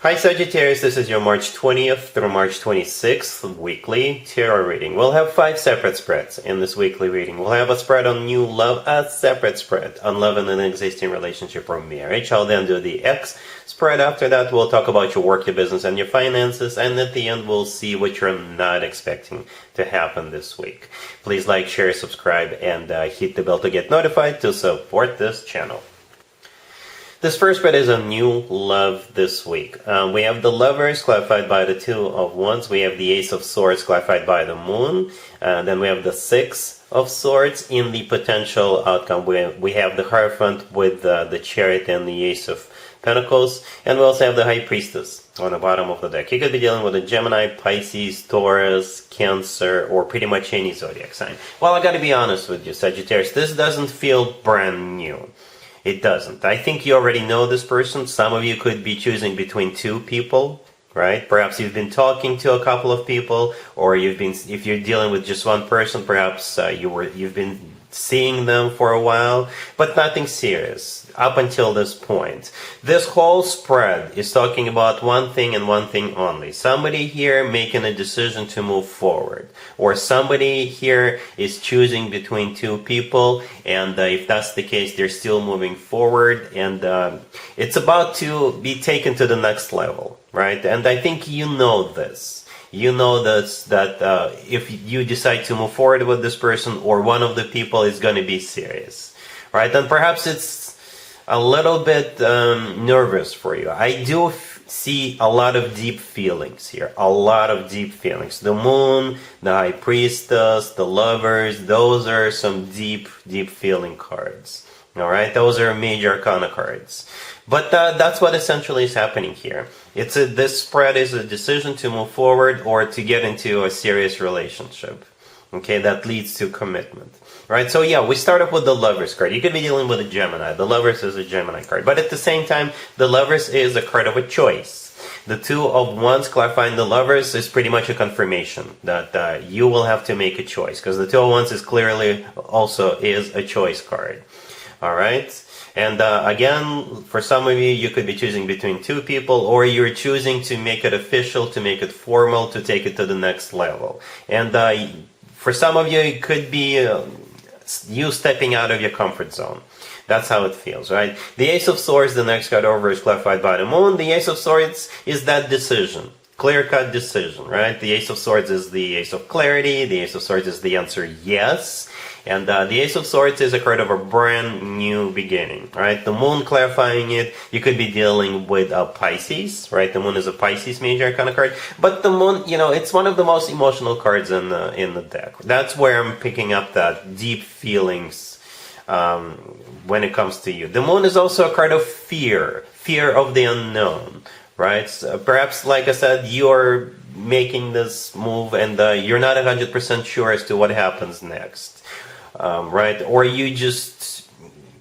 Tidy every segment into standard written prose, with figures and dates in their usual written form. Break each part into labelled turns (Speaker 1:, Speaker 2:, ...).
Speaker 1: Hi Sagittarius, this is your March 20th through March 26th weekly tarot reading. We'll have 5 separate spreads in this weekly reading. We'll have a spread on new love, a separate spread on love in an existing relationship or marriage. I'll then do the X spread. After that, we'll talk about your work, your business, and your finances. And at the end, we'll see what you're not expecting to happen this week. Please like, share, subscribe, and hit the bell to get notified to support this channel. This first spread is a new love this week. We have the Lovers clarified by the Two of Wands. We have the Ace of Swords clarified by the Moon. Then we have the Six of Swords in the potential outcome. We have the Hierophant with the Chariot and the Ace of Pentacles. And we also have the High Priestess on the bottom of the deck. You could be dealing with a Gemini, Pisces, Taurus, Cancer, or pretty much any zodiac sign. Well, I gotta be honest with you, Sagittarius, this doesn't feel brand new. It doesn't. I think you already know this person. Some of you could be choosing between 2 people, right? Perhaps you've been talking to a couple of people, or if you're dealing with just one person, perhaps you've been seeing them for a while, but nothing serious up until this point. This whole spread is talking about one thing and one thing only. Somebody here making a decision to move forward, or somebody here is choosing between 2 people, and if that's the case, they're still moving forward, and it's about to be taken to the next level, right? And I think you know this. You know that if you decide to move forward with this person, or one of the people is going to be serious, right? And perhaps it's a little bit nervous for you. I do see a lot of deep feelings here, a lot of deep feelings. The Moon, the High Priestess, the Lovers, those are some deep feeling cards. All right, those are major arcana cards. But that's what essentially is happening here. This spread is a decision to move forward or to get into a serious relationship. Okay, that leads to commitment. Right, so yeah, we start off with the Lovers card. You could be dealing with a Gemini. The Lovers is a Gemini card. But at the same time, the Lovers is a card of a choice. The Two of Wands clarifying the Lovers is pretty much a confirmation that you will have to make a choice. Because the Two of Wands is clearly also is a choice card. Alright? And again, for some of you, you could be choosing between 2 people, or you're choosing to make it official, to make it formal, to take it to the next level. And for some of you, it could be you stepping out of your comfort zone. That's how it feels, right? The Ace of Swords, the next card over, is clarified by the Moon. The Ace of Swords is that decision. Clear-cut decision, right? The Ace of Swords is the Ace of Clarity. The Ace of Swords is the answer yes. And the Ace of Swords is a card of a brand new beginning, right? The Moon clarifying it, you could be dealing with Pisces, right? The Moon is a Pisces major arcana card. But the Moon, it's one of the most emotional cards in the deck. That's where I'm picking up that deep feelings when it comes to you. The Moon is also a card of fear of the unknown, right? So perhaps, like I said, you're making this move and you're not 100% sure as to what happens next. Right? Or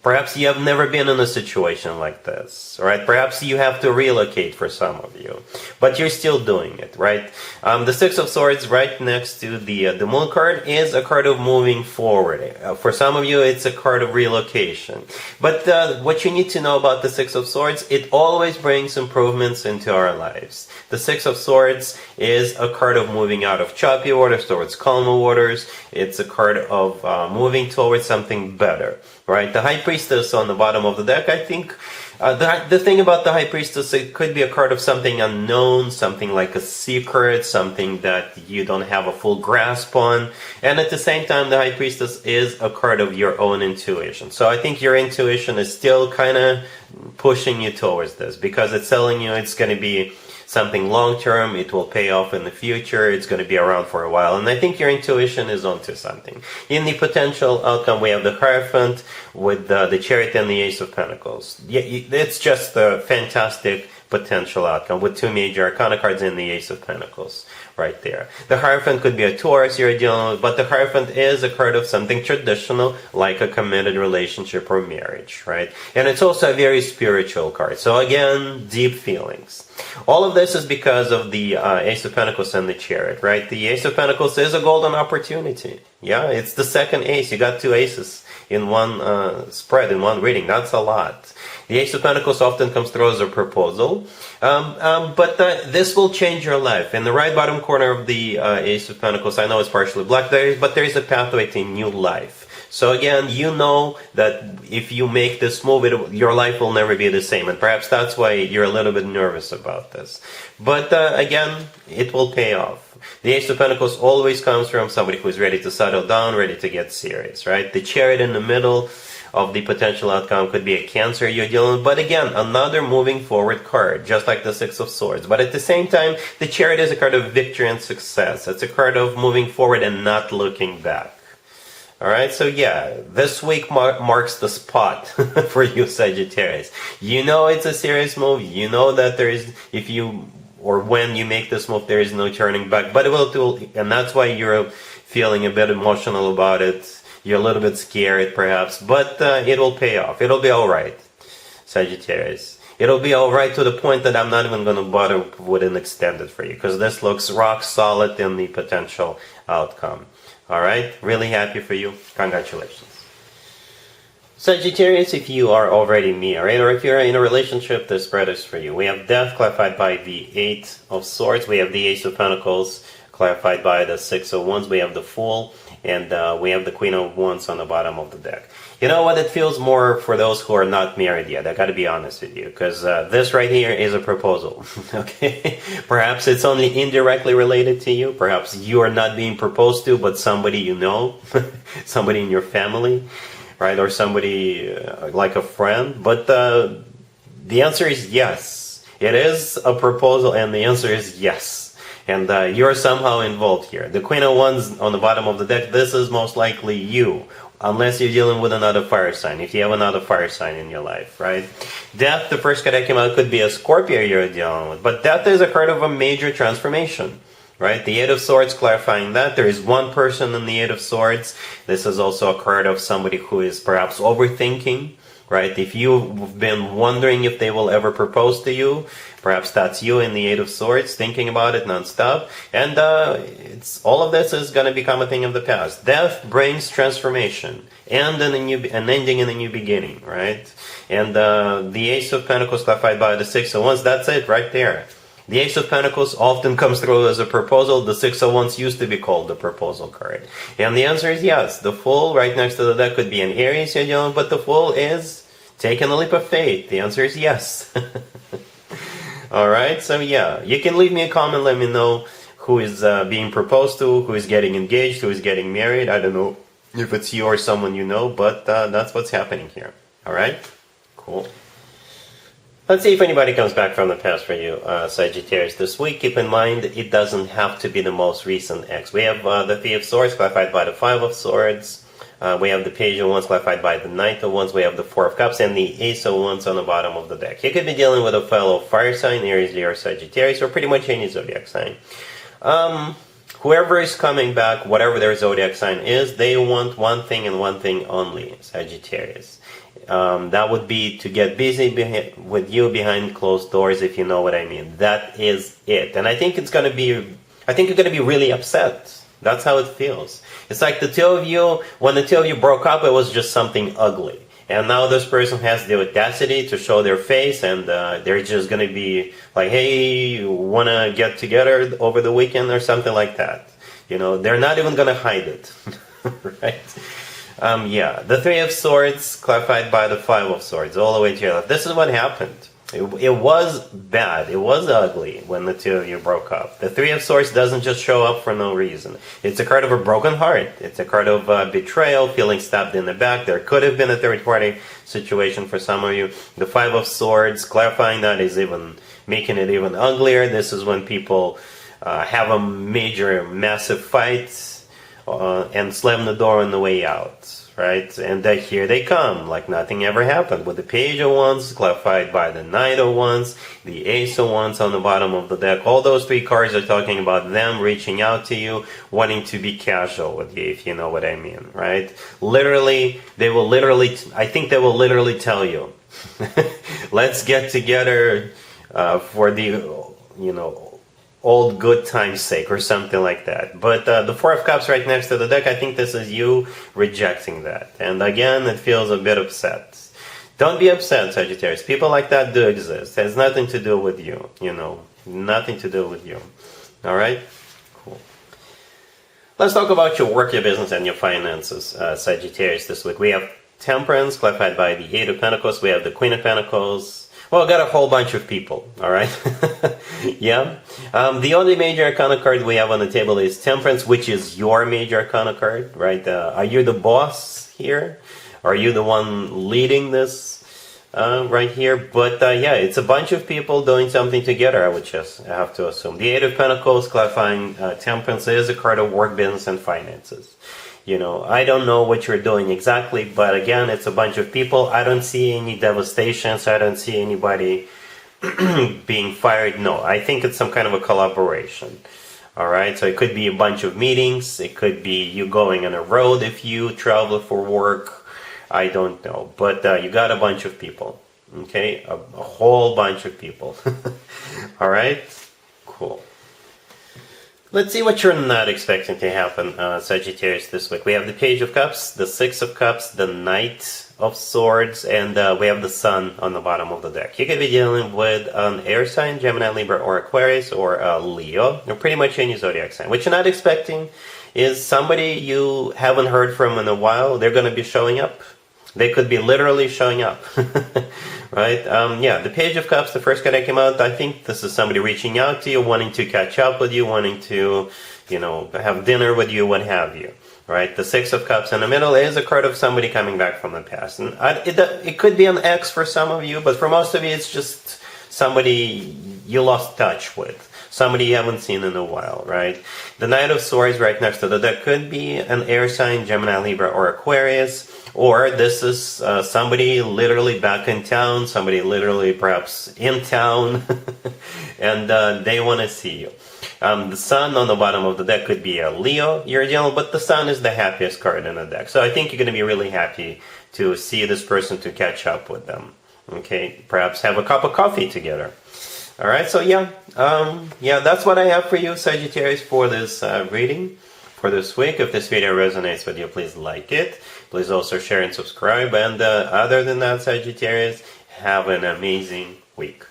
Speaker 1: perhaps you have never been in a situation like this, right? Perhaps you have to relocate for some of you, but you're still doing it, right? The Six of Swords right next to the Moon card is a card of moving forward. For some of you, it's a card of relocation. But what you need to know about the Six of Swords, it always brings improvements into our lives. The Six of Swords is a card of moving out of choppy waters towards calmer waters. It's a card of moving towards something better, right? The High Priestess on the bottom of the deck, I think the thing about the High Priestess, it could be a card of something unknown, something like a secret, something that you don't have a full grasp on. And at the same time, the High Priestess is a card of your own intuition. So I think your intuition is still kind of pushing you towards this, because it's telling you it's going to be something long-term, it will pay off in the future, it's going to be around for a while. And I think your intuition is onto something. In the potential outcome, we have the Hierophant with the Chariot and the Ace of Pentacles. Yeah, it's just a fantastic potential outcome with 2 major arcana cards in the Ace of Pentacles right there. The Hierophant could be a Taurus you're dealing with, but the Hierophant is a card of something traditional, like a committed relationship or marriage, right? And it's also a very spiritual card. So again, deep feelings. All of this is because of the Ace of Pentacles and the Chariot, right? The Ace of Pentacles is a golden opportunity. Yeah, it's the second ace. You got 2 aces in one spread, in one reading. That's a lot. The Ace of Pentacles often comes through as a proposal, but this will change your life. In the right bottom corner of the Ace of Pentacles, I know it's partially black, but there is a pathway to new life. So again, you know that if you make this move, your life will never be the same. And perhaps that's why you're a little bit nervous about this. But again, it will pay off. The Ace of Pentacles always comes from somebody who's ready to settle down, ready to get serious, right? The Chariot in the middle of the potential outcome could be a Cancer you're dealing with. But again, another moving forward card, just like the Six of Swords. But at the same time, the Chariot is a card of victory and success. It's a card of moving forward and not looking back. Alright, so yeah, this week marks the spot for you, Sagittarius. You know it's a serious move. You know that there is, if you, or when you make this move, there is no turning back. But it will do, and that's why you're feeling a bit emotional about it. You're a little bit scared, perhaps, but it will pay off. It'll be alright, Sagittarius. It'll be alright to the point that I'm not even going to bother with an extended for you, because this looks rock solid in the potential outcome. Alright, really happy for you. Congratulations. Sagittarius, if you are already married, or if you're in a relationship, this spread is for you. We have Death clarified by the Eight of Swords. We have the Ace of Pentacles clarified by the Six of Wands. We have the Fool, and we have the Queen of Wands on the bottom of the deck. You know what? It feels more for those who are not married yet. I gotta be honest with you, because this right here is a proposal. Okay? Perhaps it's only indirectly related to you. Perhaps you are not being proposed to, but somebody you know, somebody in your family, right? Or somebody like a friend. But the answer is yes. It is a proposal, and the answer is yes. And you're somehow involved here. The Queen of Wands on the bottom of the deck, this is most likely you. Unless you're dealing with another fire sign, if you have another fire sign in your life, right? Death, the first card that came out, could be a Scorpio you're dealing with. But Death is a card of a major transformation, right? The Eight of Swords clarifying that. There is one person in the Eight of Swords. This is also a card of somebody who is perhaps overthinking, right? If you've been wondering if they will ever propose to you, perhaps that's you in the Eight of Swords, thinking about it nonstop. And it's all of this is going to become a thing of the past. Death brings transformation and an ending and a new beginning, right? And the Ace of Pentacles clarified by the Six of Wands, that's it right there. The Ace of Pentacles often comes through as a proposal. The Six of Wands used to be called the proposal card. And the answer is yes. The Fool right next to the deck could be an Aries you're dealing with, but the Fool is taking a leap of faith. The answer is yes. Alright, so yeah, you can leave me a comment, let me know who is being proposed to, who is getting engaged, who is getting married. I don't know if it's you or someone you know, but that's what's happening here. Alright, cool. Let's see if anybody comes back from the past for you, Sagittarius, this week. Keep in mind, it doesn't have to be the most recent ex. We have the Three of Swords clarified by the Five of Swords. We have the Page of Wands clarified by the Knight of Wands. We have the Four of Cups and the Ace of Wands on the bottom of the deck. You could be dealing with a fellow fire sign, Aries, Leo, or Sagittarius, or pretty much any zodiac sign. Whoever is coming back, whatever their zodiac sign is, they want one thing and one thing only, Sagittarius. That would be to get busy with you behind closed doors, if you know what I mean. That is it. And I think it's going to be, I think you're going to be really upset. That's how it feels. It's like the two of you, when the two of you broke up, it was just something ugly. And now this person has the audacity to show their face, and they're just going to be like, hey, you want to get together over the weekend or something like that. You know, they're not even going to hide it. Right? Yeah, the Three of Swords clarified by the Five of Swords, all the way to your left. This is what happened. It was bad. It was ugly when the two of you broke up. The Three of Swords doesn't just show up for no reason. It's a card of a broken heart. It's a card of betrayal, feeling stabbed in the back. There could have been a third-party situation for some of you. The Five of Swords, clarifying that, is even making it even uglier. This is when people have a major, massive fight and slam the door on the way out. Right? And here they come, like nothing ever happened. With the Page of Wands, clarified by the Knight of Wands, the Ace of Wands on the bottom of the deck. All those three cards are talking about them reaching out to you, wanting to be casual with you, if you know what I mean, right? Literally, they will literally, I think they will literally tell you, let's get together for the, you know, old good time's sake or something like that. But the Four of Cups right next to the deck, I think this is you rejecting that. And again, it feels a bit upset. Don't be upset, Sagittarius. People like that do exist. It has nothing to do with you, you know. Nothing to do with you. Alright? Cool. Let's talk about your work, your business, and your finances, Sagittarius, this week. We have Temperance, clarified by the Eight of Pentacles. We have the Queen of Pentacles. Well, I got a whole bunch of people, alright? Yeah. The only major arcana card we have on the table is Temperance, which is your major arcana card, right? Are you the boss here? Are you the one leading this right here? But yeah, it's a bunch of people doing something together, I would just have to assume. The Eight of Pentacles, clarifying Temperance, is a card of work, business, and finances. You know, I don't know what you're doing exactly, but again, it's a bunch of people. I don't see any devastations. I don't see anybody being fired. No, I think it's some kind of a collaboration. All right, so it could be a bunch of meetings. It could be you going on a road if you travel for work. I don't know, but you got a bunch of people. Okay, a whole bunch of people. All right, cool. Let's see what you're not expecting to happen, Sagittarius, this week. We have the Page of Cups, the Six of Cups, the Knight of Swords, and we have the Sun on the bottom of the deck. You could be dealing with an air sign, Gemini, Libra, or Aquarius, or Leo, or pretty much any zodiac sign. What you're not expecting is somebody you haven't heard from in a while. They're going to be showing up. They could be literally showing up. Right? Yeah, the Page of Cups, the first card that came out, I think this is somebody reaching out to you, wanting to catch up with you, wanting to, you know, have dinner with you, what have you. Right? The Six of Cups in the middle is a card of somebody coming back from the past. And it could be an ex for some of you, but for most of you, it's just somebody you lost touch with. Somebody you haven't seen in a while, right? The Knight of Swords right next to the deck could be an air sign, Gemini, Libra, or Aquarius. Or this is somebody literally back in town, somebody literally perhaps in town, and they want to see you. The Sun on the bottom of the deck could be a Leo you're dealing with, but the Sun is the happiest card in the deck. So I think you're going to be really happy to see this person, to catch up with them. Okay, perhaps have a cup of coffee together. All right, so yeah, that's what I have for you, Sagittarius, for this reading for this week. If this video resonates with you, please like it. Please also share and subscribe. And other than that, Sagittarius, have an amazing week.